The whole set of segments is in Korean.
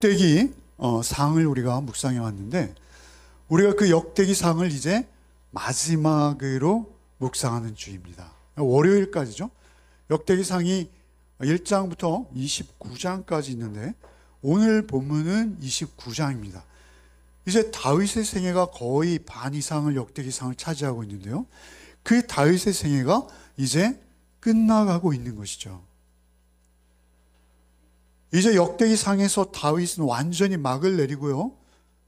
역대기 상을 우리가 묵상해 왔는데, 우리가 그 역대기 상을 이제 마지막으로 묵상하는 주입니다. 월요일까지죠. 역대기 상이 1장부터 29장까지 있는데, 오늘 본문은 29장입니다. 이제 다윗의 생애가 거의 반 이상을 역대기 상을 차지하고 있는데요, 그 다윗의 생애가 이제 끝나가고 있는 것이죠. 이제 역대기 상에서 다윗은 완전히 막을 내리고요,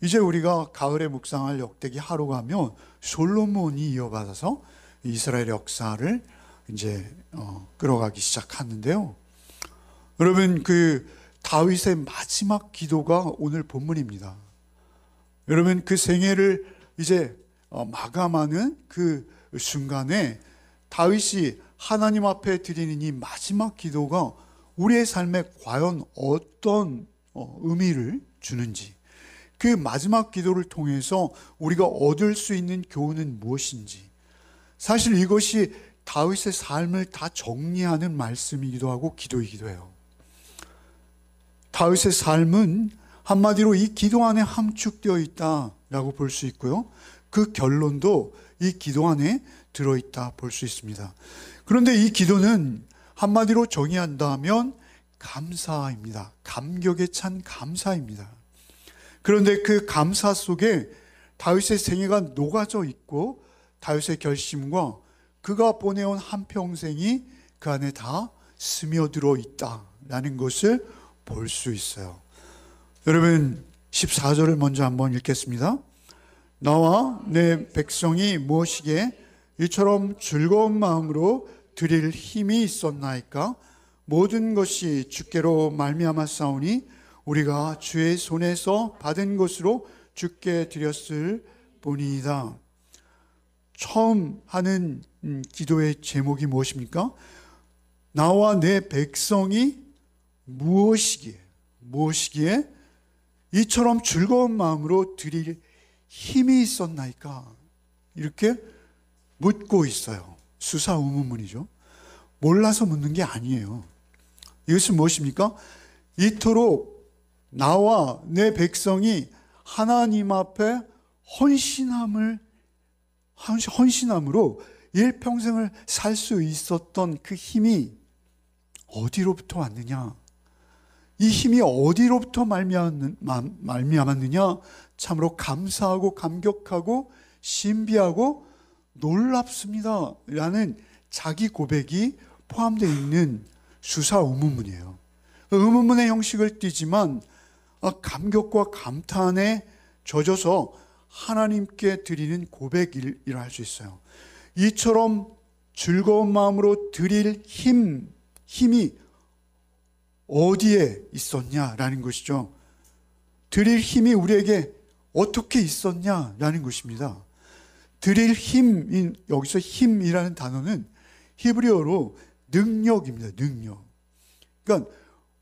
이제 우리가 가을에 묵상할 역대기 하루 가면 솔로몬이 이어받아서 이스라엘 역사를 이제 끌어가기 시작하는데요. 여러분, 그 다윗의 마지막 기도가 오늘 본문입니다. 여러분, 그 생애를 이제 마감하는 그 순간에 다윗이 하나님 앞에 드리는 이 마지막 기도가 우리의 삶에 과연 어떤 의미를 주는지, 그 마지막 기도를 통해서 우리가 얻을 수 있는 교훈은 무엇인지, 사실 이것이 다윗의 삶을 다 정리하는 말씀이기도 하고 기도이기도 해요. 다윗의 삶은 한마디로 이 기도 안에 함축되어 있다라고 볼 수 있고요, 그 결론도 이 기도 안에 들어있다 볼 수 있습니다. 그런데 이 기도는 한마디로 정의한다면 감사입니다. 감격에 찬 감사입니다. 그런데 그 감사 속에 다윗의 생애가 녹아져 있고, 다윗의 결심과 그가 보내온 한평생이 그 안에 다 스며들어 있다라는 것을 볼 수 있어요. 여러분, 14절을 먼저 한번 읽겠습니다. 나와 내 백성이 무엇이기에 이처럼 즐거운 마음으로 드릴 힘이 있었나이까? 모든 것이 주께로 말미암았사오니 우리가 주의 손에서 받은 것으로 주께 드렸을 뿐이다. 처음 하는 기도의 제목이 무엇입니까? 나와 내 백성이 무엇이기에 이처럼 즐거운 마음으로 드릴 힘이 있었나이까? 이렇게 묻고 있어요. 수사의문문이죠. 몰라서 묻는 게 아니에요. 이것은 무엇입니까? 이토록 나와 내 백성이 하나님 앞에 헌신함으로 일평생을 살 수 있었던 그 힘이 어디로부터 왔느냐? 이 힘이 어디로부터 말미암았느냐? 참으로 감사하고 감격하고 신비하고 놀랍습니다 라는 자기 고백이 포함되어 있는 수사 의문문이에요. 의문문의 형식을 띠지만 감격과 감탄에 젖어서 하나님께 드리는 고백이라 할 수 있어요. 이처럼 즐거운 마음으로 드릴 힘이 어디에 있었냐라는 것이죠. 드릴 힘이 우리에게 어떻게 있었냐라는 것입니다. 드릴 힘, 여기서 힘이라는 단어는 히브리어로 능력입니다. 능력. 그러니까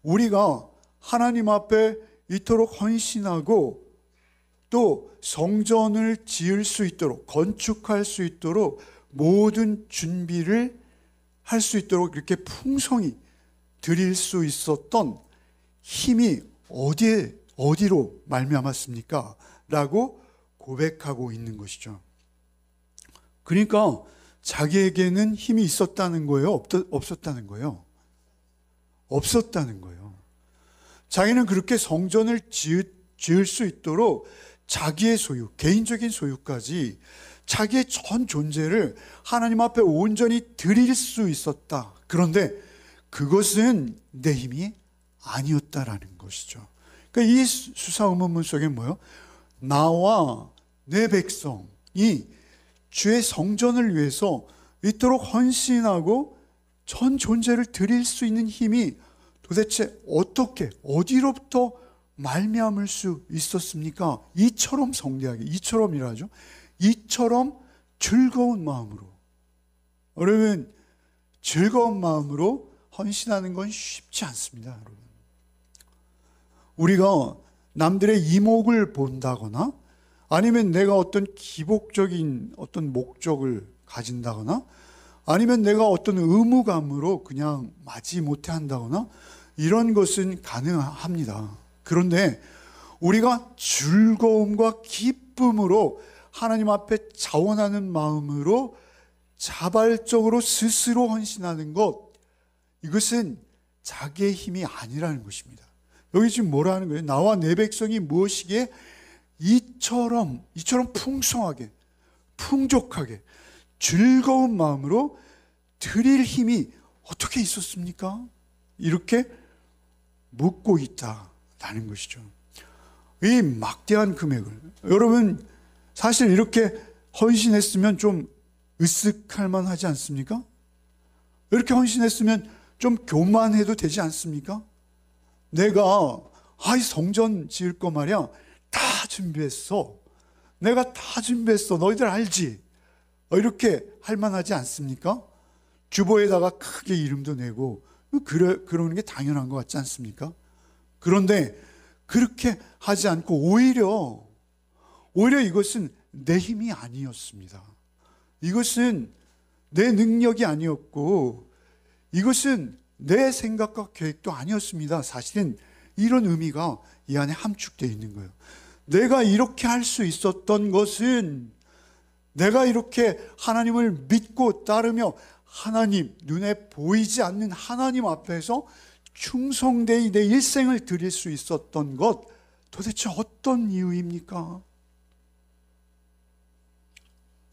우리가 하나님 앞에 이토록 헌신하고 또 성전을 지을 수 있도록, 건축할 수 있도록 모든 준비를 할 수 있도록 이렇게 풍성히 드릴 수 있었던 힘이 어디로 말미암았습니까? 라고 고백하고 있는 것이죠. 그러니까 자기에게는 힘이 있었다는 거예요? 없었다는 거예요? 없었다는 거예요. 자기는 그렇게 성전을 지을 수 있도록 자기의 소유, 개인적인 소유까지 자기의 전 존재를 하나님 앞에 온전히 드릴 수 있었다. 그런데 그것은 내 힘이 아니었다라는 것이죠. 그러니까 이 수사의문문 속에 뭐예요? 나와 내 백성이 주의 성전을 위해서 이토록 헌신하고 전 존재를 드릴 수 있는 힘이 도대체 어떻게, 어디로부터 말미암을 수 있었습니까? 이처럼 성대하게, 이처럼이라 하죠. 이처럼 즐거운 마음으로. 여러분, 즐거운 마음으로 헌신하는 건 쉽지 않습니다, 여러분. 우리가 남들의 이목을 본다거나 아니면 내가 어떤 기복적인 어떤 목적을 가진다거나 아니면 내가 어떤 의무감으로 그냥 마지못해 한다거나 이런 것은 가능합니다. 그런데 우리가 즐거움과 기쁨으로 하나님 앞에 자원하는 마음으로 자발적으로 스스로 헌신하는 것, 이것은 자기의 힘이 아니라는 것입니다. 여기 지금 뭐라 하는 거예요? 나와 내 백성이 무엇이기에 이처럼 풍성하게, 풍족하게, 즐거운 마음으로 드릴 힘이 어떻게 있었습니까? 이렇게 묻고 있다라는 것이죠. 이 막대한 금액을, 여러분 사실 이렇게 헌신했으면 좀 으쓱할 만하지 않습니까? 이렇게 헌신했으면 좀 교만해도 되지 않습니까? 내가 이 성전 지을 거 말이야 다 준비했어, 내가 다 준비했어, 너희들 알지? 이렇게 할 만하지 않습니까? 주보에다가 크게 이름도 내고 그러는 게 당연한 것 같지 않습니까? 그런데 그렇게 하지 않고 오히려 이것은 내 힘이 아니었습니다. 이것은 내 능력이 아니었고 이것은 내 생각과 계획도 아니었습니다. 사실은 이런 의미가 이 안에 함축되어 있는 거예요. 내가 이렇게 할 수 있었던 것은 내가 이렇게 하나님을 믿고 따르며 하나님, 눈에 보이지 않는 하나님 앞에서 충성되이 내 일생을 드릴 수 있었던 것, 도대체 어떤 이유입니까?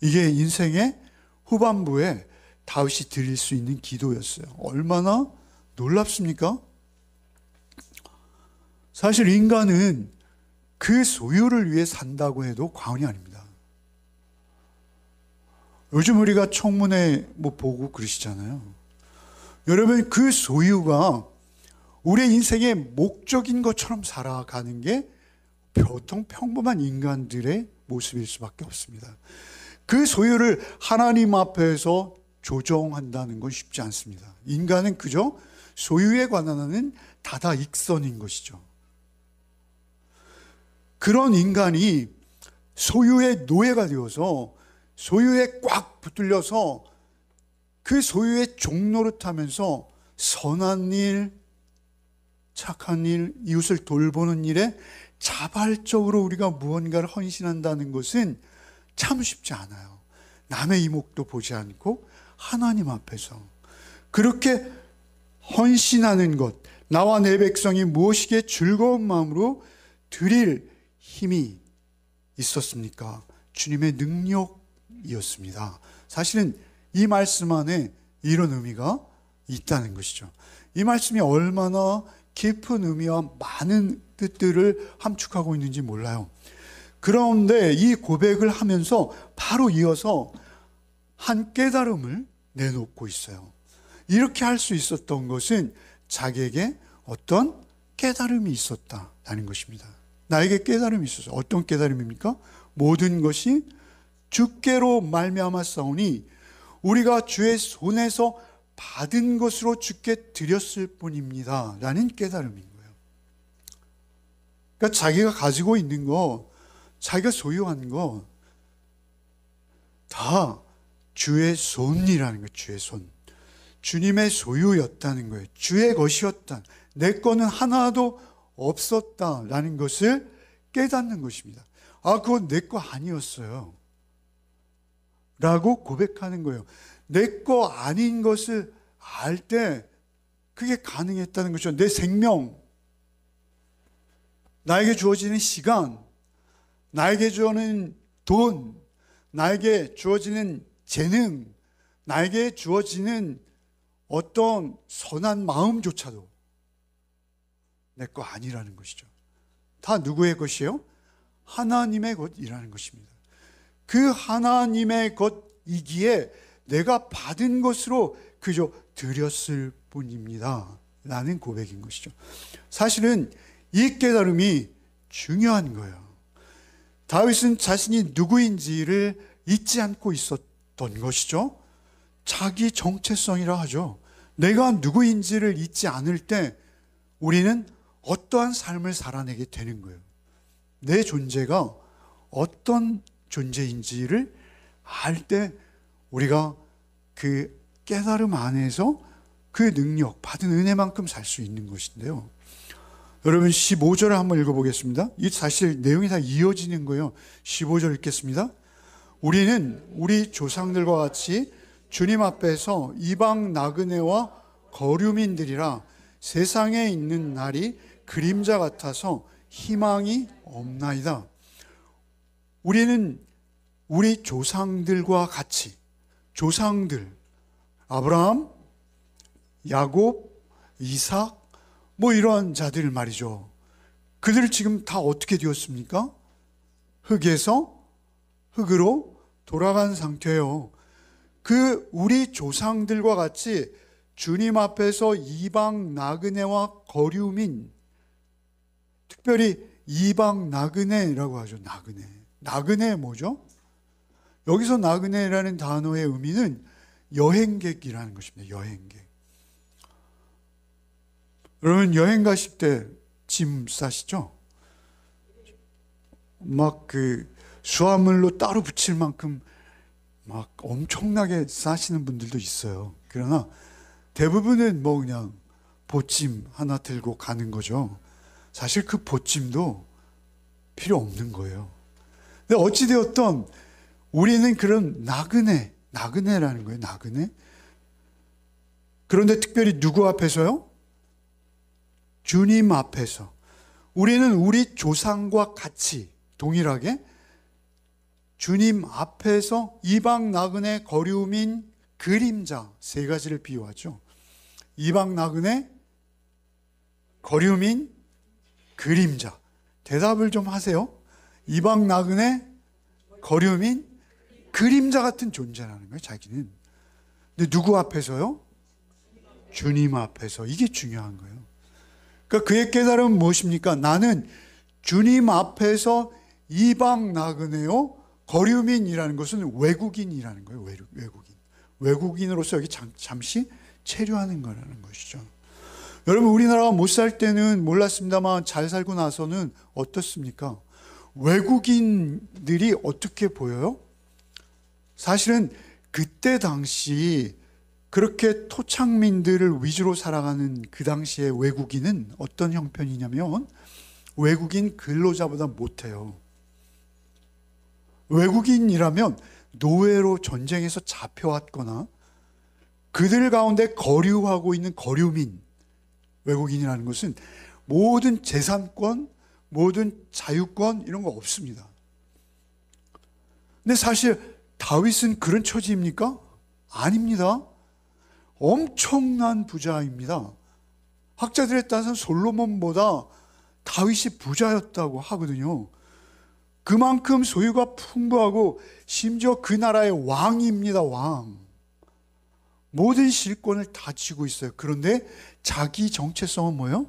이게 인생의 후반부에 다윗이 드릴 수 있는 기도였어요. 얼마나 놀랍습니까? 사실 인간은 그 소유를 위해 산다고 해도 과언이 아닙니다. 요즘 우리가 청문회 보고 그러시잖아요. 여러분, 그 소유가 우리의 인생의 목적인 것처럼 살아가는 게 보통 평범한 인간들의 모습일 수밖에 없습니다. 그 소유를 하나님 앞에서 조정한다는 건 쉽지 않습니다. 인간은 그저 소유에 관한 다다익선인 것이죠. 그런 인간이 소유의 노예가 되어서 소유에 꽉 붙들려서 그 소유의 종노릇하면서 선한 일, 착한 일, 이웃을 돌보는 일에 자발적으로 우리가 무언가를 헌신한다는 것은 참 쉽지 않아요. 남의 이목도 보지 않고 하나님 앞에서 그렇게 헌신하는 것, 나와 내 백성이 무엇이기에 즐거운 마음으로 드릴 힘이 있었습니까? 주님의 능력이었습니다. 사실은 이 말씀 안에 이런 의미가 있다는 것이죠. 이 말씀이 얼마나 깊은 의미와 많은 뜻들을 함축하고 있는지 몰라요. 그런데 이 고백을 하면서 바로 이어서 한 깨달음을 내놓고 있어요. 이렇게 할 수 있었던 것은 자기에게 어떤 깨달음이 있었다는 것입니다. 나에게 깨달음이 있었어요. 어떤 깨달음입니까? 모든 것이 주께로 말미암았사오니 우리가 주의 손에서 받은 것으로 주께 드렸을 뿐입니다 라는 깨달음인 거예요. 그러니까 자기가 가지고 있는 거, 자기가 소유한 거 다 주의 손이라는 거예요. 주의 손, 주님의 소유였다는 거예요. 주의 것이었다, 내 거는 하나도 없었다라는 것을 깨닫는 것입니다. 그건 내 거 아니었어요 라고 고백하는 거예요. 내 거 아닌 것을 알 때 그게 가능했다는 거죠. 내 생명, 나에게 주어지는 시간, 나에게 주어지는 돈, 나에게 주어지는 재능, 나에게 주어지는 어떤 선한 마음조차도 내 거 아니라는 것이죠. 다 누구의 것이에요? 하나님의 것이라는 것입니다. 그 하나님의 것이기에 내가 받은 것으로 그저 드렸을 뿐입니다 라는 고백인 것이죠. 사실은 이 깨달음이 중요한 거예요. 다윗은 자신이 누구인지를 잊지 않고 있었던 것이죠. 자기 정체성이라 하죠. 내가 누구인지를 잊지 않을 때 우리는 어떠한 삶을 살아내게 되는 거예요. 내 존재가 어떤 존재인지를 알 때 우리가 그 깨달음 안에서 그 능력, 받은 은혜만큼 살 수 있는 것인데요. 여러분 15절을 한번 읽어보겠습니다. 이 사실 내용이 다 이어지는 거예요. 15절 읽겠습니다. 우리는 우리 조상들과 같이 주님 앞에서 이방 나그네와 거류민들이라 세상에 있는 날이 그림자 같아서 희망이 없나이다. 우리는 우리 조상들과 같이, 조상들, 아브라함, 야곱, 이삭, 뭐 이러한 자들 말이죠. 그들 지금 다 어떻게 되었습니까? 흙에서 흙으로 돌아간 상태예요. 그 우리 조상들과 같이 주님 앞에서 이방 나그네와 거류민, 특별히 이방 나그네라고 하죠. 나그네 뭐죠? 여기서 나그네라는 단어의 의미는 여행객이라는 것입니다. 여행객. 여러분 여행 가실 때 짐 싸시죠? 막 그 수화물로 따로 붙일 만큼 막 엄청나게 싸시는 분들도 있어요. 그러나 대부분은 뭐 그냥 보찜 하나 들고 가는 거죠. 사실 그 보찜도 필요 없는 거예요. 근데 어찌되었던 우리는 그런 나그네라는 거예요. 나그네. 그런데 특별히 누구 앞에서요? 주님 앞에서. 우리는 우리 조상과 같이 동일하게 주님 앞에서 이방 나그네, 거류민, 그림자 세 가지를 비유하죠. 이방 나그네, 거류민, 그림자. 대답을 좀 하세요. 이방 나그네, 거류민, 그림자 같은 존재라는 거예요, 자기는. 근데 누구 앞에서요? 주님 앞에서. 이게 중요한 거예요. 그러니까 그의 깨달음은 무엇입니까? 나는 주님 앞에서 이방 나그네요, 거류민이라는 것은 외국인이라는 거예요. 외국인. 외국인으로서 여기 잠시 체류하는 거라는 것이죠. 여러분 우리나라가 못 살 때는 몰랐습니다만 잘 살고 나서는 어떻습니까? 외국인들이 어떻게 보여요? 사실은 그때 당시 그렇게 토착민들을 위주로 살아가는 그 당시의 외국인은 어떤 형편이냐면 외국인 근로자보다 못해요. 외국인이라면 노예로 전쟁에서 잡혀왔거나 그들 가운데 거류하고 있는 거류민, 외국인이라는 것은 모든 재산권, 모든 자유권 이런 거 없습니다. 근데 사실 다윗은 그런 처지입니까? 아닙니다. 엄청난 부자입니다. 학자들에 따라서는 솔로몬보다 다윗이 부자였다고 하거든요. 그만큼 소유가 풍부하고 심지어 그 나라의 왕입니다. 왕. 모든 실권을 다 쥐고 있어요. 그런데 자기 정체성은 뭐예요?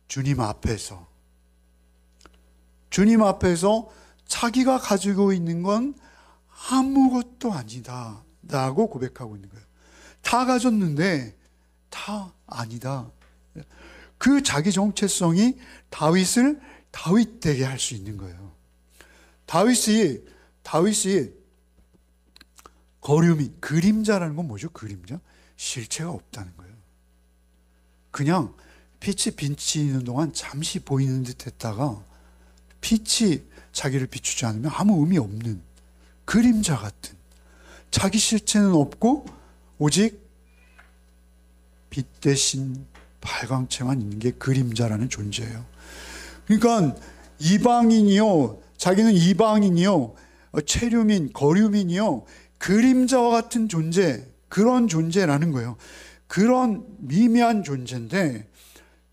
주님 앞에서. 주님 앞에서 자기가 가지고 있는 건 아무것도 아니다 라고 고백하고 있는 거예요. 다 가졌는데 다 아니다. 그 자기 정체성이 다윗을 다윗 되게 할 수 있는 거예요. 다윗이 거류민, 그림자라는 건 뭐죠? 그림자? 실체가 없다는 거예요. 그냥 빛이 비치는 동안 잠시 보이는 듯 했다가 빛이 자기를 비추지 않으면 아무 의미 없는 그림자 같은, 자기 실체는 없고 오직 빛 대신 발광체만 있는 게 그림자라는 존재예요. 그러니까 이방인이요, 자기는 이방인이요, 체류민, 거류민이요, 그림자와 같은 존재, 그런 존재라는 거예요. 그런 미미한 존재인데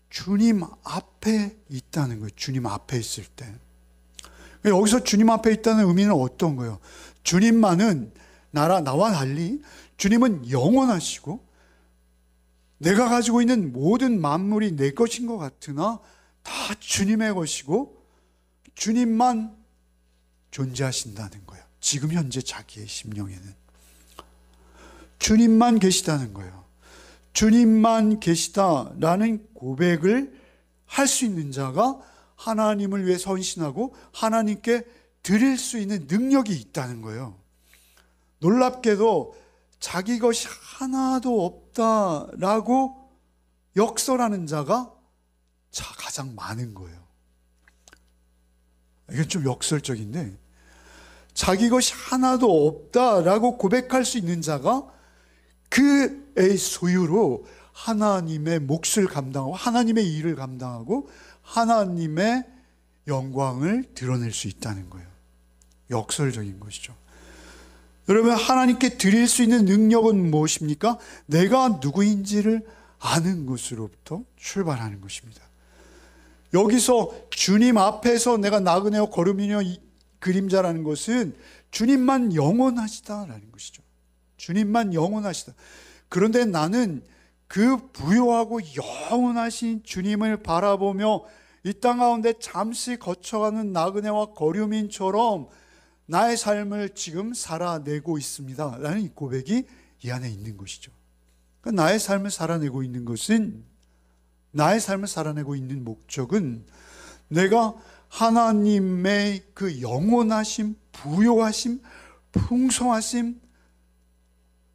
주님 앞에 있다는 거예요. 주님 앞에 있을 때. 여기서 주님 앞에 있다는 의미는 어떤 거예요? 주님만은 나와 달리 주님은 영원하시고 내가 가지고 있는 모든 만물이 내 것인 것 같으나 다 주님의 것이고 주님만 존재하신다는 거예요. 지금 현재 자기의 심령에는 주님만 계시다는 거예요. 주님만 계시다라는 고백을 할 수 있는 자가 하나님을 위해 헌신하고 하나님께 드릴 수 있는 능력이 있다는 거예요. 놀랍게도 자기 것이 하나도 없다라고 역설하는 자가 가장 많은 거예요. 이건 좀 역설적인데, 자기 것이 하나도 없다라고 고백할 수 있는 자가 그의 소유로 하나님의 몫을 감당하고 하나님의 일을 감당하고 하나님의 영광을 드러낼 수 있다는 거예요. 역설적인 것이죠. 여러분, 하나님께 드릴 수 있는 능력은 무엇입니까? 내가 누구인지를 아는 것으로부터 출발하는 것입니다. 여기서 주님 앞에서 내가 나그네요 거름이며 그림자라는 것은 주님만 영원하시다라는 것이죠. 주님만 영원하시다. 그런데 나는 그 부요하고 영원하신 주님을 바라보며 이 땅 가운데 잠시 거쳐가는 나그네와 거류민처럼 나의 삶을 지금 살아내고 있습니다 라는 이 고백이 이 안에 있는 것이죠. 그러니까 나의 삶을 살아내고 있는 것은, 나의 삶을 살아내고 있는 목적은 내가 하나님의 그 영원하심, 부요하심, 풍성하심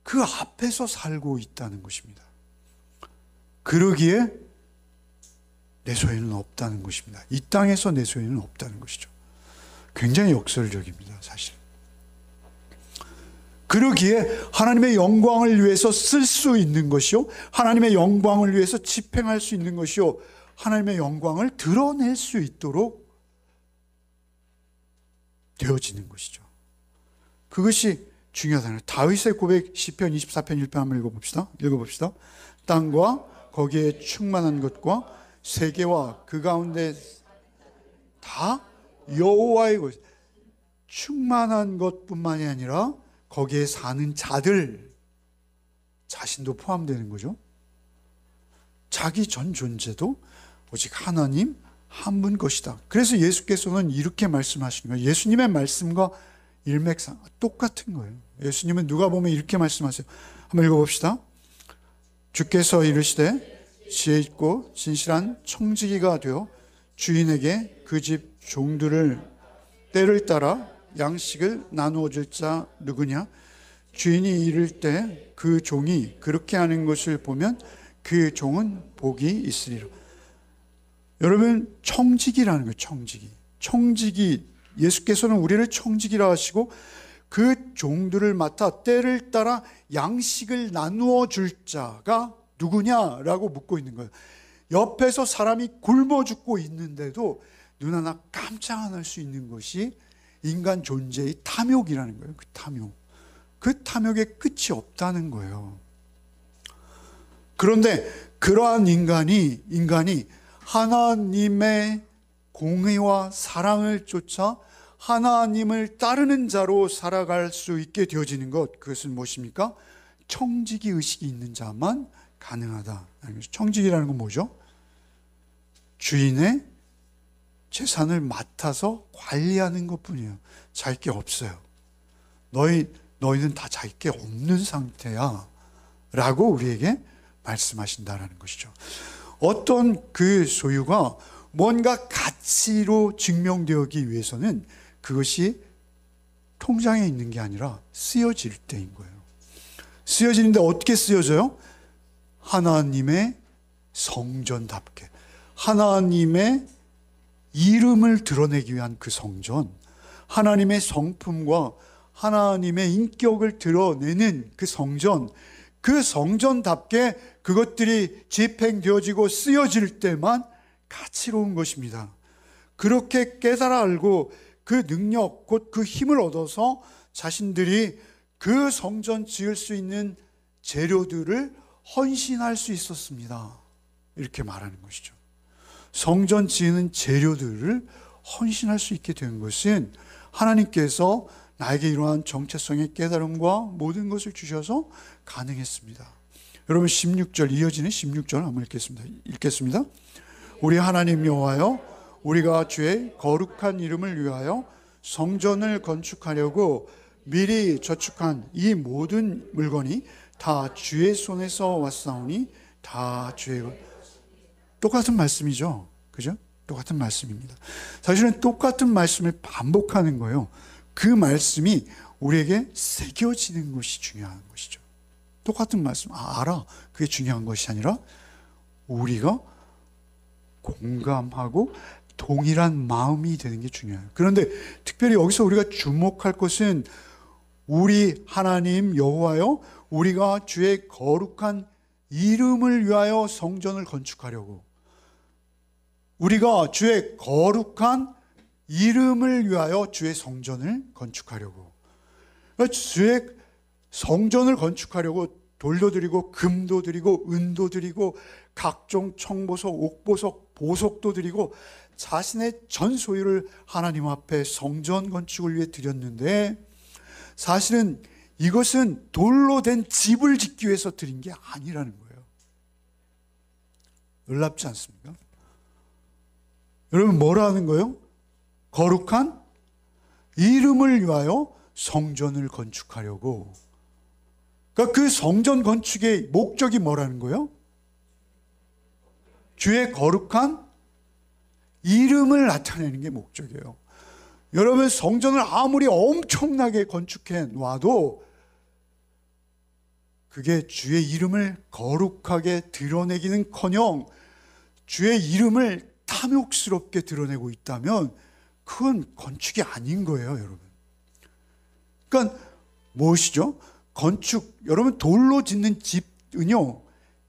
그 앞에서 살고 있다는 것입니다. 그러기에 내 소유는 없다는 것입니다. 이 땅에서 내 소유는 없다는 것이죠. 굉장히 역설적입니다, 사실. 그러기에 하나님의 영광을 위해서 쓸 수 있는 것이요, 하나님의 영광을 위해서 집행할 수 있는 것이요, 하나님의 영광을 드러낼 수 있도록 되어지는 것이죠. 그것이 중요하다는, 다윗의 고백, 시편 24편 1편 한번 읽어봅시다. 땅과 거기에 충만한 것과 세계와 그 가운데 다 여호와의 것, 충만한 것뿐만이 아니라 거기에 사는 자들 자신도 포함되는 거죠. 자기 전 존재도 오직 하나님 한 분 것이다. 그래서 예수께서는 이렇게 말씀하시는 거예요. 예수님의 말씀과 일맥상 똑같은 거예요. 예수님은 누가복음에 이렇게 말씀하세요. 한번 읽어봅시다. 주께서 이르시되 지혜 있고 진실한 청지기가 되어 주인에게 그 집 종들을 때를 따라 양식을 나누어 줄 자 누구냐? 주인이 이를 때 그 종이 그렇게 하는 것을 보면 그 종은 복이 있으리라. 여러분, 청지기라는 거예요. 청지기. 예수께서는 우리를 청지기라 하시고 그 종들을 맡아 때를 따라 양식을 나누어 줄 자가 누구냐라고 묻고 있는 거예요. 옆에서 사람이 굶어 죽고 있는데도 눈 하나 깜짝 안 할 수 있는 것이 인간 존재의 탐욕이라는 거예요. 그 탐욕. 그 탐욕에 끝이 없다는 거예요. 그런데 그러한 인간이 하나님의 공의와 사랑을 쫓아 하나님을 따르는 자로 살아갈 수 있게 되어지는 것, 그것은 무엇입니까? 청지기 의식이 있는 자만 가능하다. 청지기라는 건 뭐죠? 주인의 재산을 맡아서 관리하는 것뿐이에요. 자기 게 없어요. 너희는 다 자기 게 없는 상태야 라고 우리에게 말씀하신다라는 것이죠. 어떤 그 소유가 뭔가 가치로 증명되기 위해서는 그것이 통장에 있는 게 아니라 쓰여질 때인 거예요. 쓰여지는데 어떻게 쓰여져요? 하나님의 성전답게, 하나님의 이름을 드러내기 위한 그 성전, 하나님의 성품과 하나님의 인격을 드러내는 그 성전, 그 성전답게 그것들이 집행되어지고 쓰여질 때만 가치로운 것입니다. 그렇게 깨달아 알고 그 능력, 곧 그 힘을 얻어서 자신들이 그 성전 지을 수 있는 재료들을 헌신할 수 있었습니다. 이렇게 말하는 것이죠. 성전 지으는 재료들을 헌신할 수 있게 된 것은 하나님께서 나에게 이러한 정체성의 깨달음과 모든 것을 주셔서 가능했습니다. 여러분, 16절, 이어지는 16절 한번 읽겠습니다. 우리 하나님 여호와여, 우리가 주의 거룩한 이름을 위하여 성전을 건축하려고 미리 저축한 이 모든 물건이 다 주의 손에서 왔사오니 다 주의 것. 똑같은 말씀이죠. 그죠? 똑같은 말씀입니다. 사실은 똑같은 말씀을 반복하는 거예요. 그 말씀이 우리에게 새겨지는 것이 중요한 것이죠. 똑같은 말씀, 알아. 그게 중요한 것이 아니라 우리가 공감하고 동일한 마음이 되는 게 중요해요. 그런데 특별히 여기서 우리가 주목할 것은 우리 하나님 여호와여, 우리가 주의 거룩한 이름을 위하여 성전을 건축하려고, 우리가 주의 거룩한 이름을 위하여 주의 성전을 건축하려고, 주의 성전을 건축하려고 돌도 드리고 금도 드리고 은도 드리고 각종 청보석, 옥보석, 보석도 드리고 자신의 전 소유를 하나님 앞에 성전 건축을 위해 드렸는데, 사실은 이것은 돌로 된 집을 짓기 위해서 드린 게 아니라는 거예요. 놀랍지 않습니까? 여러분, 뭐라는 거예요? 거룩한 이름을 위하여 성전을 건축하려고. 그러니까 그 성전 건축의 목적이 뭐라는 거예요? 주의 거룩한 이름을 나타내는 게 목적이에요. 여러분, 성전을 아무리 엄청나게 건축해 놔도 그게 주의 이름을 거룩하게 드러내기는커녕 주의 이름을 탐욕스럽게 드러내고 있다면 그건 건축이 아닌 거예요, 여러분. 그러니까 무엇이죠? 건축, 여러분, 돌로 짓는 집은요,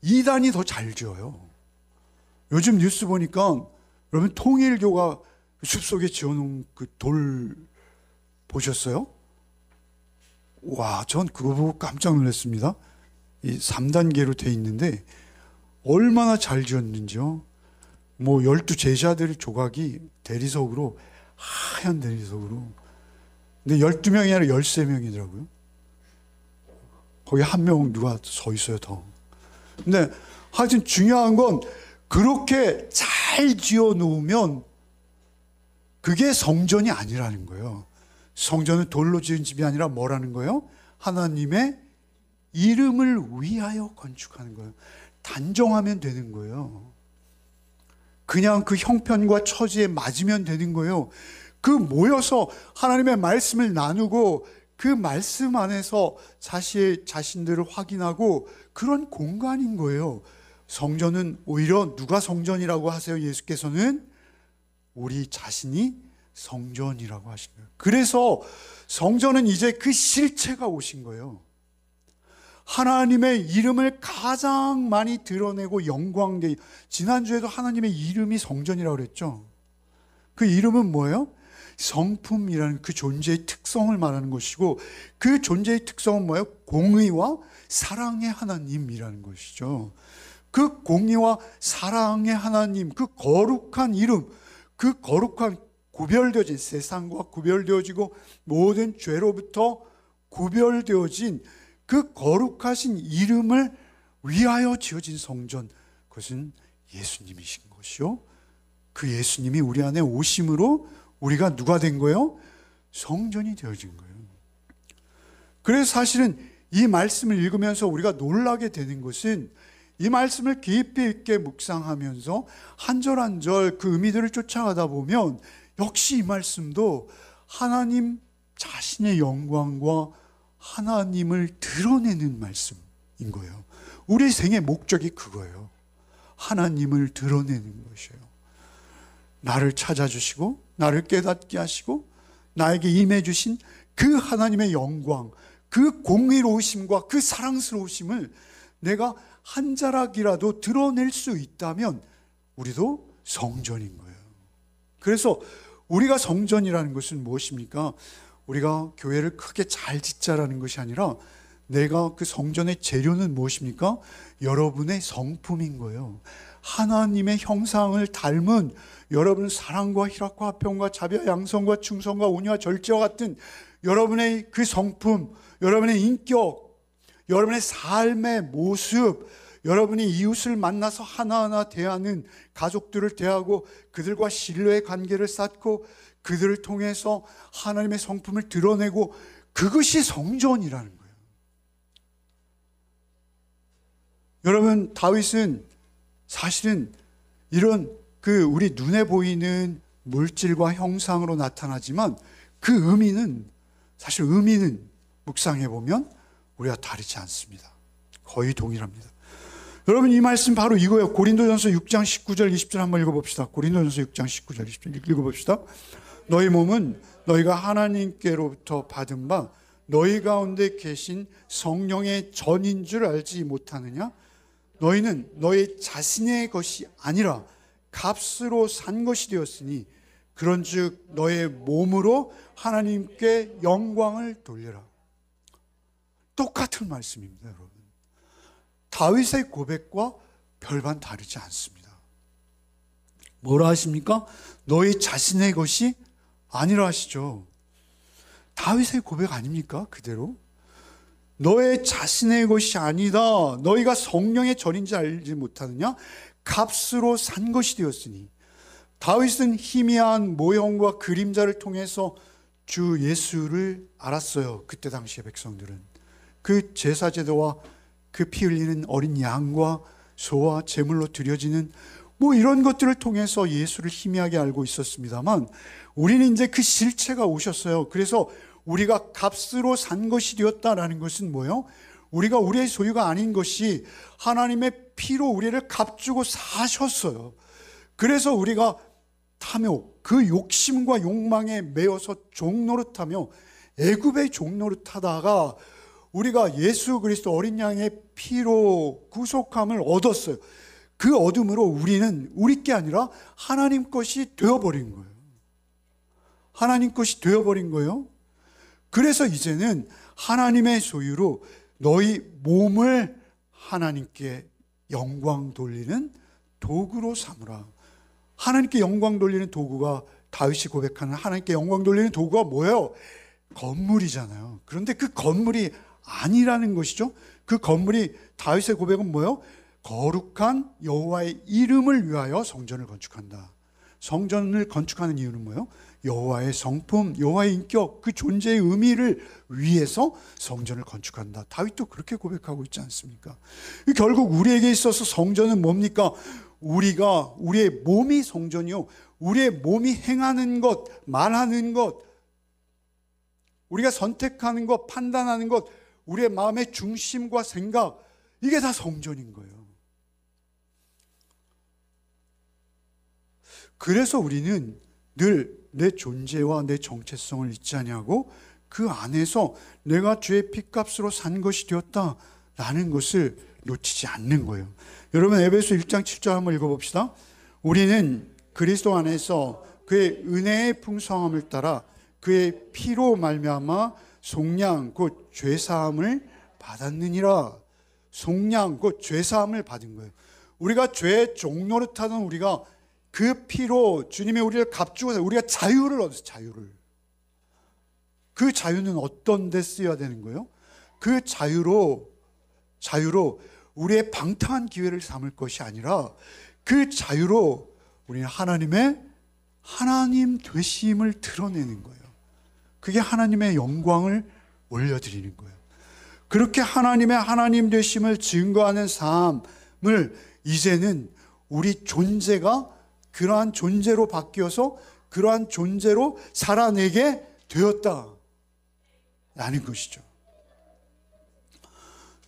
이단이 더 잘 지어요. 요즘 뉴스 보니까 여러분, 통일교가 숲속에 지어놓은 그 돌 보셨어요? 와, 전 그거 보고 깜짝 놀랐습니다. 이 3단계로 돼 있는데 얼마나 잘 지었는지요. 뭐 12제자들 조각이 대리석으로, 하얀 대리석으로. 근데 12명이 아니라 13명이더라고요. 거기 한 명 누가 서 있어요, 더. 근데 하여튼 중요한 건 그렇게 잘 지어 놓으면 그게 성전이 아니라는 거예요. 성전은 돌로 지은 집이 아니라 뭐라는 거예요? 하나님의 이름을 위하여 건축하는 거예요. 단정하면 되는 거예요. 그냥 그 형편과 처지에 맞으면 되는 거예요. 그 모여서 하나님의 말씀을 나누고 그 말씀 안에서 자신들을 확인하고 그런 공간인 거예요. 성전은 오히려 누가 성전이라고 하세요? 예수께서는 우리 자신이 성전이라고 하신 거예요. 그래서 성전은 이제 그 실체가 오신 거예요. 하나님의 이름을 가장 많이 드러내고 영광되게, 지난주에도 하나님의 이름이 성전이라고 그랬죠. 그 이름은 뭐예요? 성품이라는 그 존재의 특성을 말하는 것이고, 그 존재의 특성은 뭐예요? 공의와 사랑의 하나님이라는 것이죠. 그 공의와 사랑의 하나님, 그 거룩한 이름, 그 거룩한 구별되어진, 세상과 구별되어지고 모든 죄로부터 구별되어진 그 거룩하신 이름을 위하여 지어진 성전, 그것은 예수님이신 것이요, 그 예수님이 우리 안에 오심으로 우리가 누가 된 거예요? 성전이 되어진 거예요. 그래서 사실은 이 말씀을 읽으면서 우리가 놀라게 되는 것은, 이 말씀을 깊이 있게 묵상하면서 한 절 한 절 그 의미들을 쫓아가다 보면 역시 이 말씀도 하나님 자신의 영광과 하나님을 드러내는 말씀인 거예요. 우리 생의 목적이 그거예요. 하나님을 드러내는 것이에요. 나를 찾아주시고 나를 깨닫게 하시고 나에게 임해 주신 그 하나님의 영광, 그 공의로우심과 그 사랑스러우심을 내가 한 자락이라도 드러낼 수 있다면 우리도 성전인 거예요. 그래서 우리가 성전이라는 것은 무엇입니까? 우리가 교회를 크게 잘 짓자라는 것이 아니라, 내가 그 성전의 재료는 무엇입니까? 여러분의 성품인 거예요. 하나님의 형상을 닮은 여러분 사랑과 희락과 화평과 자비와 양성과 충성과 온유와 절제와 같은 여러분의 그 성품, 여러분의 인격, 여러분의 삶의 모습, 여러분이 이웃을 만나서 하나하나 대하는, 가족들을 대하고 그들과 신뢰의 관계를 쌓고 그들을 통해서 하나님의 성품을 드러내고, 그것이 성전이라는 거예요. 여러분, 다윗은 사실은 이런 그 우리 눈에 보이는 물질과 형상으로 나타나지만 그 의미는, 사실 의미는 묵상해 보면 우리가 다르지 않습니다. 거의 동일합니다. 여러분, 이 말씀 바로 이거예요. 고린도전서 6장 19절 20절 한번 읽어봅시다. 고린도전서 6장 19절 20절 읽어봅시다. 너희 몸은 너희가 하나님께로부터 받은 바 너희 가운데 계신 성령의 전인 줄 알지 못하느냐? 너희는 너희 자신의 것이 아니라 값으로 산 것이 되었으니 그런즉 너의 몸으로 하나님께 영광을 돌려라. 똑같은 말씀입니다, 여러분. 다윗의 고백과 별반 다르지 않습니다. 뭐라 하십니까? 너희 자신의 것이 아니라 하시죠. 다윗의 고백 아닙니까? 그대로 너의 자신의 것이 아니다. 너희가 성령의 전인지 알지 못하느냐? 값으로 산 것이 되었으니. 다윗은 희미한 모형과 그림자를 통해서 주 예수를 알았어요. 그때 당시의 백성들은 그 제사제도와 그 피 흘리는 어린 양과 소와 제물로 드려지는 이런 것들을 통해서 예수를 희미하게 알고 있었습니다만, 우리는 이제 그 실체가 오셨어요. 그래서 우리가 값으로 산 것이 되었다라는 것은 뭐예요? 우리가 우리의 소유가 아닌 것이 하나님의 피로 우리를 값주고 사셨어요. 그래서 우리가 탐욕, 그 욕심과 욕망에 매여서 종노릇하며 애굽의 종노릇하다가 우리가 예수 그리스도 어린 양의 피로 구속함을 얻었어요. 그 얻음으로 우리는 우리 게 아니라 하나님 것이 되어버린 거예요. 하나님 것이 되어버린 거예요. 그래서 이제는 하나님의 소유로 너희 몸을 하나님께 영광 돌리는 도구로 삼으라. 하나님께 영광 돌리는 도구가, 다윗이 고백하는 하나님께 영광 돌리는 도구가 뭐예요? 건물이잖아요. 그런데 그 건물이 아니라는 것이죠. 그 건물이, 다윗의 고백은 뭐예요? 거룩한 여호와의 이름을 위하여 성전을 건축한다. 성전을 건축하는 이유는 뭐예요? 여호와의 성품, 여호와의 인격, 그 존재의 의미를 위해서 성전을 건축한다. 다윗도 그렇게 고백하고 있지 않습니까? 결국 우리에게 있어서 성전은 뭡니까? 우리의 몸이 성전이요, 우리의 몸이 행하는 것, 말하는 것, 우리가 선택하는 것, 판단하는 것, 우리의 마음의 중심과 생각, 이게 다 성전인 거예요. 그래서 우리는 늘 내 존재와 내 정체성을 잊지 아니하고 그 안에서 내가 주의 피값으로 산 것이 되었다라는 것을 놓치지 않는 거예요. 여러분, 에베소 1장 7절 한번 읽어봅시다. 우리는 그리스도 안에서 그의 은혜의 풍성함을 따라 그의 피로 말미암아 속량 곧 죄사함을 받았느니라. 속량 곧 죄사함을 받은 거예요. 우리가 죄의 종노릇하던 우리가 그 피로 주님의 우리를 값주고 우리가 자유를 얻었어요. 자유를. 그 자유는 어떤 데 쓰여야 되는 거예요? 그 자유로 우리의 방탕한 기회를 삼을 것이 아니라 그 자유로 우리는 하나님 되심을 드러내는 거예요. 그게 하나님의 영광을 올려드리는 거예요. 그렇게 하나님의 하나님 되심을 증거하는 삶을 이제는 우리 존재가 그러한 존재로 바뀌어서 그러한 존재로 살아내게 되었다라는 것이죠.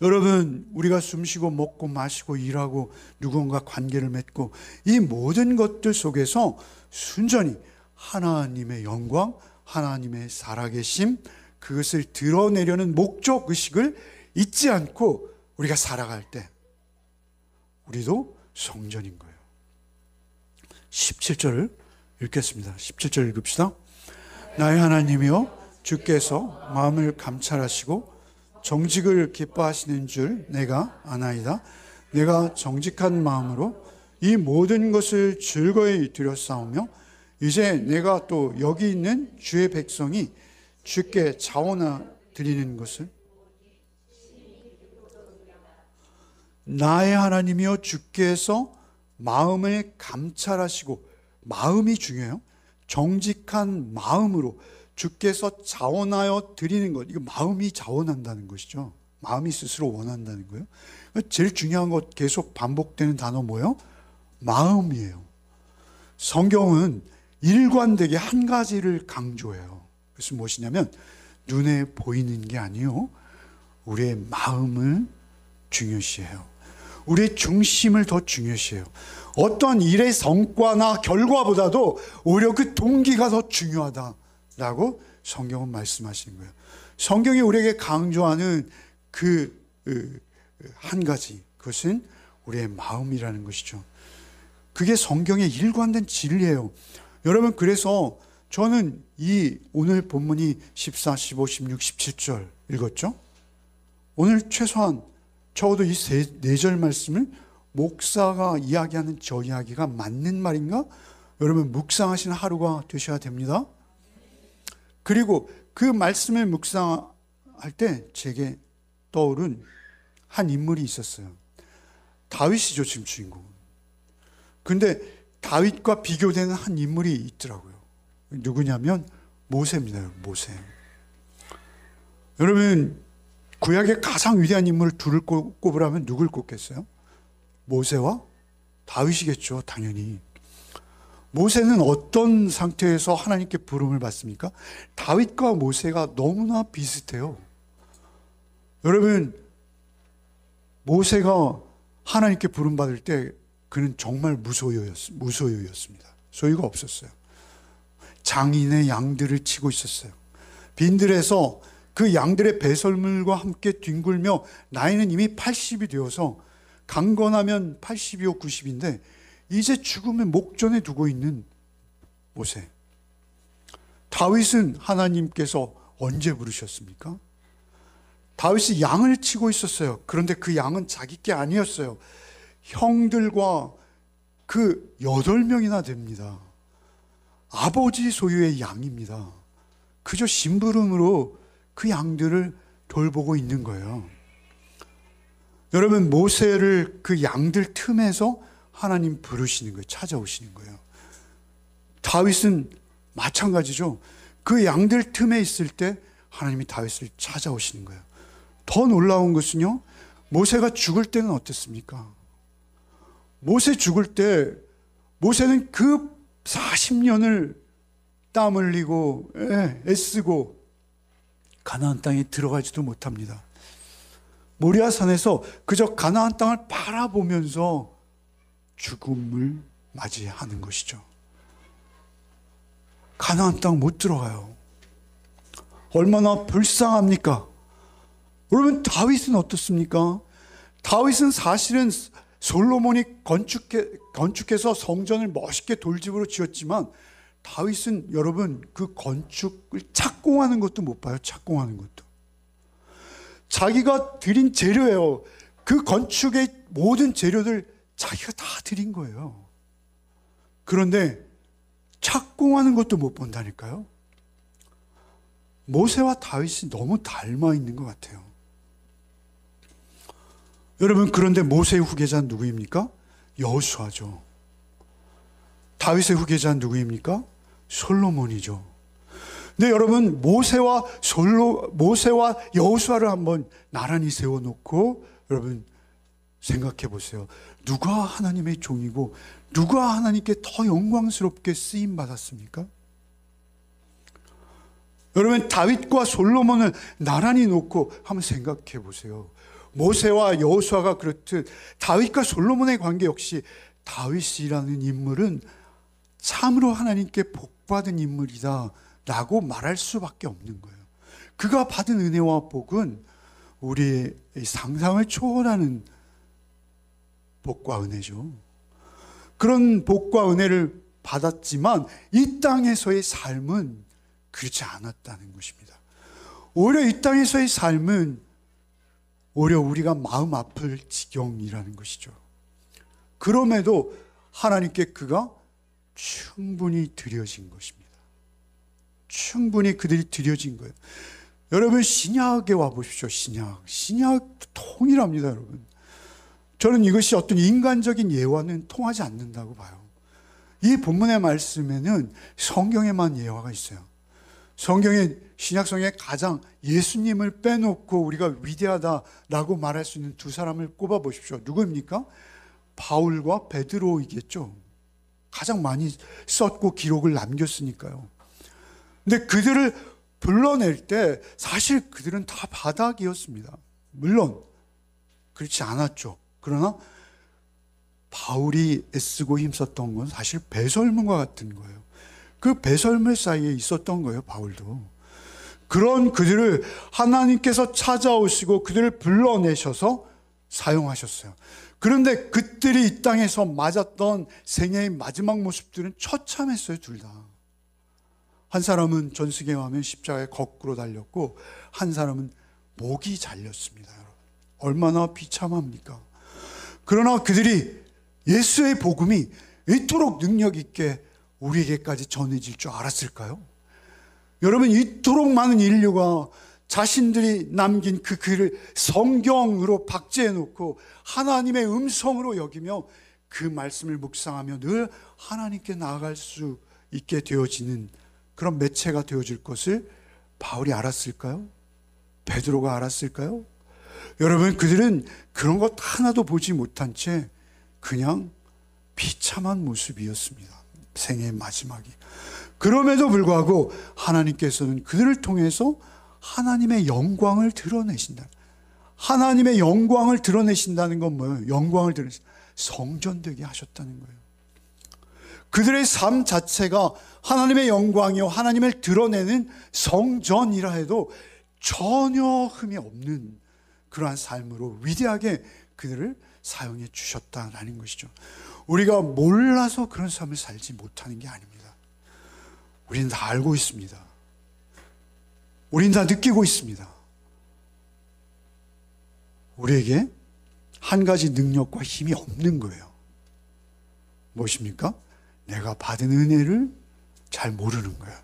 여러분, 우리가 숨쉬고 먹고 마시고 일하고 누군가 관계를 맺고 이 모든 것들 속에서 순전히 하나님의 영광, 하나님의 살아계심, 그것을 드러내려는 목적의식을 잊지 않고 우리가 살아갈 때 우리도 성전인 거예요. 17절을 읽겠습니다. 17절 읽읍시다. 나의 하나님이여, 주께서 마음을 감찰하시고 정직을 기뻐하시는 줄 내가 아나이다. 내가 정직한 마음으로 이 모든 것을 즐거이 드렸사오며 이제 내가 또 여기 있는 주의 백성이 주께 자원하 드리는 것을, 나의 하나님이여, 주께서 마음을 감찰하시고, 마음이 중요해요. 정직한 마음으로 주께서 자원하여 드리는 것, 이거 마음이 자원한다는 것이죠. 마음이 스스로 원한다는 거예요. 제일 중요한 것, 계속 반복되는 단어 뭐예요? 마음이에요. 성경은 일관되게 한 가지를 강조해요. 그것은 무엇이냐면 눈에 보이는 게 아니요, 우리의 마음을 중요시해요. 우리의 중심을 더 중요시해요. 어떤 일의 성과나 결과보다도 오히려 그 동기가 더 중요하다라고 성경은 말씀하시는 거예요. 성경이 우리에게 강조하는 그 한 가지, 그것은 우리의 마음이라는 것이죠. 그게 성경의 일관된 진리예요. 여러분, 그래서 저는 이 오늘 본문이 14, 15, 16, 17절 읽었죠? 오늘 최소한 적어도 이 4절 말씀을 목사가 이야기하는 저 이야기가 맞는 말인가? 여러분, 묵상하시는 하루가 되셔야 됩니다. 그리고 그 말씀을 묵상할 때 제게 떠오른 한 인물이 있었어요. 다윗이죠, 지금 주인공은. 근데 다윗과 비교되는 한 인물이 있더라고요. 누구냐면 모세입니다. 모세. 여러분, 구약의 가장 위대한 인물을 둘을 꼽으라면 누굴 꼽겠어요? 모세와 다윗이겠죠, 당연히. 모세는 어떤 상태에서 하나님께 부름을 받습니까? 다윗과 모세가 너무나 비슷해요. 여러분, 모세가 하나님께 부름받을 때 그는 정말 무소유였습니다. 소유가 없었어요. 장인의 양들을 치고 있었어요. 빈들에서 그 양들의 배설물과 함께 뒹굴며 나이는 이미 80이 되어서 강건하면 80이요 90인데 이제 죽음의 목전에 두고 있는 모세. 다윗은 하나님께서 언제 부르셨습니까? 다윗이 양을 치고 있었어요. 그런데 그 양은 자기 게 아니었어요. 형들과 그 8명이나 됩니다. 아버지 소유의 양입니다. 그저 심부름으로 그 양들을 돌보고 있는 거예요. 여러분, 모세를 그 양들 틈에서 하나님 부르시는 거예요. 찾아오시는 거예요. 다윗은 마찬가지죠. 그 양들 틈에 있을 때 하나님이 다윗을 찾아오시는 거예요. 더 놀라운 것은요, 모세가 죽을 때는 어땠습니까? 모세 죽을 때 모세는 그 40년을 땀 흘리고 애쓰고 가나안 땅에 들어가지도 못합니다. 모리아산에서 그저 가나안 땅을 바라보면서 죽음을 맞이하는 것이죠. 가나안 땅 못 들어가요. 얼마나 불쌍합니까? 여러분, 다윗은 어떻습니까? 다윗은 사실은 솔로몬이 건축해서 성전을 멋있게 돌집으로 지었지만 다윗은 여러분 그 건축을 착공하는 것도 못 봐요. 착공하는 것도. 자기가 들인 재료예요. 그 건축의 모든 재료들 자기가 다 들인 거예요. 그런데 착공하는 것도 못 본다니까요. 모세와 다윗이 너무 닮아 있는 것 같아요. 여러분, 그런데 모세의 후계자는 누구입니까? 여호수아죠. 다윗의 후계자는 누구입니까? 솔로몬이죠. 근데 여러분, 모세와 여호수아를 한번 나란히 세워놓고 여러분 생각해 보세요. 누가 하나님의 종이고 누가 하나님께 더 영광스럽게 쓰임 받았습니까? 여러분, 다윗과 솔로몬을 나란히 놓고 한번 생각해 보세요. 모세와 여호수아가 그렇듯 다윗과 솔로몬의 관계 역시 다윗이라는 인물은 참으로 하나님께 복받은 인물이다 라고 말할 수밖에 없는 거예요. 그가 받은 은혜와 복은 우리의 상상을 초월하는 복과 은혜죠. 그런 복과 은혜를 받았지만 이 땅에서의 삶은 그렇지 않았다는 것입니다. 오히려 이 땅에서의 삶은 오히려 우리가 마음 아플 지경이라는 것이죠. 그럼에도 하나님께 그가 충분히 드려진 것입니다. 충분히 그들이 드려진 거예요. 여러분, 신약에 와보십시오. 신약도 통일합니다. 여러분, 저는 이것이 어떤 인간적인 예화는 통하지 않는다고 봐요. 이 본문의 말씀에는 성경에만 예화가 있어요. 성경의 신약성에 가장 예수님을 빼놓고 우리가 위대하다라고 말할 수 있는 두 사람을 꼽아 보십시오. 누구입니까? 바울과 베드로이겠죠. 가장 많이 썼고 기록을 남겼으니까요. 근데 그들을 불러낼 때 사실 그들은 다 바닥이었습니다. 물론 그렇지 않았죠. 그러나 바울이 애쓰고 힘썼던 건 사실 배설물과 같은 거예요. 그 배설물 사이에 있었던 거예요, 바울도. 그런 그들을 하나님께서 찾아오시고 그들을 불러내셔서 사용하셨어요. 그런데 그들이 이 땅에서 맞았던 생애의 마지막 모습들은 처참했어요, 둘 다. 한 사람은 전승에 가면 십자가에 거꾸로 달렸고 한 사람은 목이 잘렸습니다. 여러분, 얼마나 비참합니까? 그러나 그들이 예수의 복음이 이토록 능력 있게 우리에게까지 전해질 줄 알았을까요? 여러분, 이토록 많은 인류가 자신들이 남긴 그 글을 성경으로 박제해 놓고 하나님의 음성으로 여기며 그 말씀을 묵상하며 늘 하나님께 나아갈 수 있게 되어지는 그런 매체가 되어질 것을 바울이 알았을까요? 베드로가 알았을까요? 여러분, 그들은 그런 것 하나도 보지 못한 채 그냥 비참한 모습이었습니다. 생애의 마지막이. 그럼에도 불구하고 하나님께서는 그들을 통해서 하나님의 영광을 드러내신다. 하나님의 영광을 드러내신다는 건 뭐예요? 영광을 드러내신다. 성전되게 하셨다는 거예요. 그들의 삶 자체가 하나님의 영광이요, 하나님을 드러내는 성전이라 해도 전혀 흠이 없는 그러한 삶으로 위대하게 그들을 사용해 주셨다라는 것이죠. 우리가 몰라서 그런 삶을 살지 못하는 게 아닙니다. 우리는 다 알고 있습니다. 우리는 다 느끼고 있습니다. 우리에게 한 가지 능력과 힘이 없는 거예요. 무엇입니까? 내가 받은 은혜를 잘 모르는 거예요.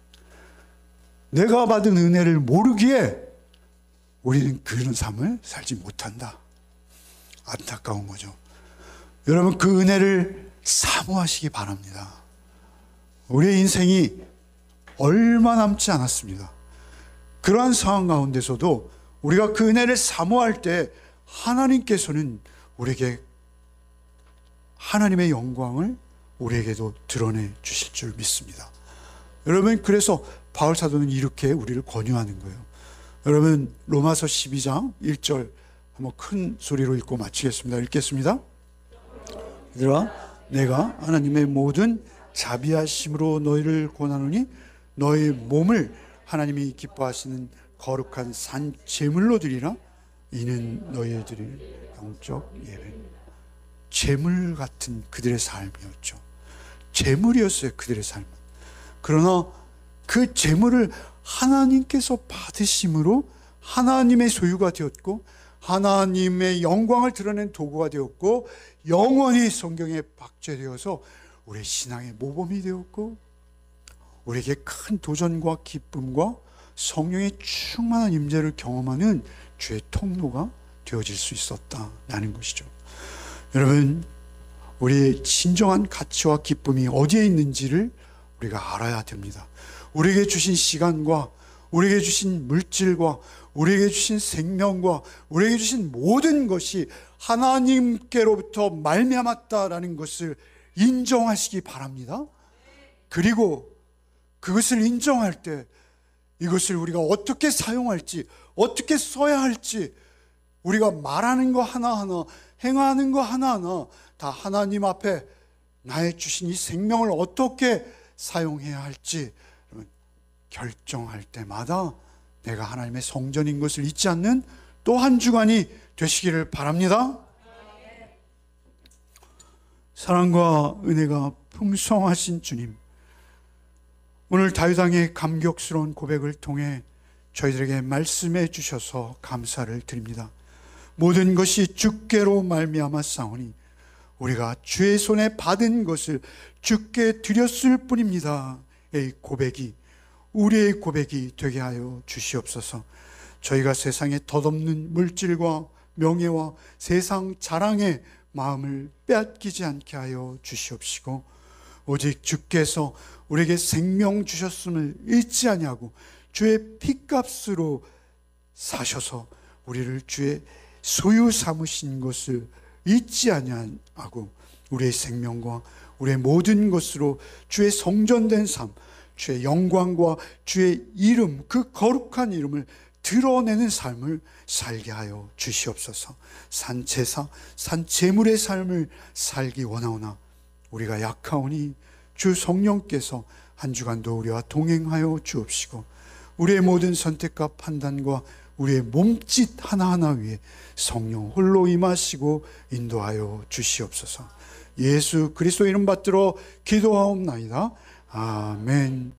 내가 받은 은혜를 모르기에 우리는 그런 삶을 살지 못한다. 안타까운 거죠. 여러분, 그 은혜를 사모하시기 바랍니다. 우리의 인생이 얼마 남지 않았습니다. 그러한 상황 가운데서도 우리가 그 은혜를 사모할 때 하나님께서는 우리에게 하나님의 영광을 우리에게도 드러내 주실 줄 믿습니다. 여러분, 그래서 바울 사도는 이렇게 우리를 권유하는 거예요. 여러분, 로마서 12장 1절 한번 큰 소리로 읽고 마치겠습니다. 읽겠습니다. 얘들아, 내가 하나님의 모든 자비하심으로 너희를 권하노니 너희 몸을 하나님이 기뻐하시는 거룩한 산 제물로 드리라. 이는 너희의 드릴 영적 예배. 제물 같은 그들의 삶이었죠. 제물이었어요, 그들의 삶은. 그러나 그 제물을 하나님께서 받으심으로 하나님의 소유가 되었고 하나님의 영광을 드러낸 도구가 되었고 영원히 성경에 박제되어서 우리의 신앙의 모범이 되었고 우리에게 큰 도전과 기쁨과 성령의 충만한 임재를 경험하는 주의 통로가 되어질 수 있었다라는 것이죠. 여러분, 우리의 진정한 가치와 기쁨이 어디에 있는지를 우리가 알아야 됩니다. 우리에게 주신 시간과 우리에게 주신 물질과 우리에게 주신 생명과 우리에게 주신 모든 것이 하나님께로부터 말미암았다라는 것을 인정하시기 바랍니다. 그리고 그것을 인정할 때 이것을 우리가 어떻게 사용할지, 어떻게 써야 할지, 우리가 말하는 거 하나하나, 행하는 거 하나하나 다 하나님 앞에 나의 주신 이 생명을 어떻게 사용해야 할지 결정할 때마다 내가 하나님의 성전인 것을 잊지 않는 또 한 주간이 되시기를 바랍니다. 사랑과 은혜가 풍성하신 주님, 오늘 다윗왕의 감격스러운 고백을 통해 저희들에게 말씀해 주셔서 감사를 드립니다. 모든 것이 주께로 말미암아 싸우니 우리가 주의 손에 받은 것을 주께 드렸을 뿐입니다. 이 고백이 우리의 고백이 되게 하여 주시옵소서. 저희가 세상에 덧없는 물질과 명예와 세상 자랑의 마음을 빼앗기지 않게 하여 주시옵시고 오직 주께서 우리에게 생명 주셨음을 잊지 아니하고 주의 피값으로 사셔서 우리를 주의 소유 삼으신 것을 잊지 아니하고 우리의 생명과 우리의 모든 것으로 주의 성전된 삶, 주의 영광과 주의 이름, 그 거룩한 이름을 드러내는 삶을 살게 하여 주시옵소서. 산제사, 산제물의 삶을 살기 원하오나 우리가 약하오니 주 성령께서 한 주간도 우리와 동행하여 주옵시고 우리의 모든 선택과 판단과 우리의 몸짓 하나하나 위에 성령 홀로 임하시고 인도하여 주시옵소서. 예수 그리스도 이름 받들어 기도하옵나이다. 아멘.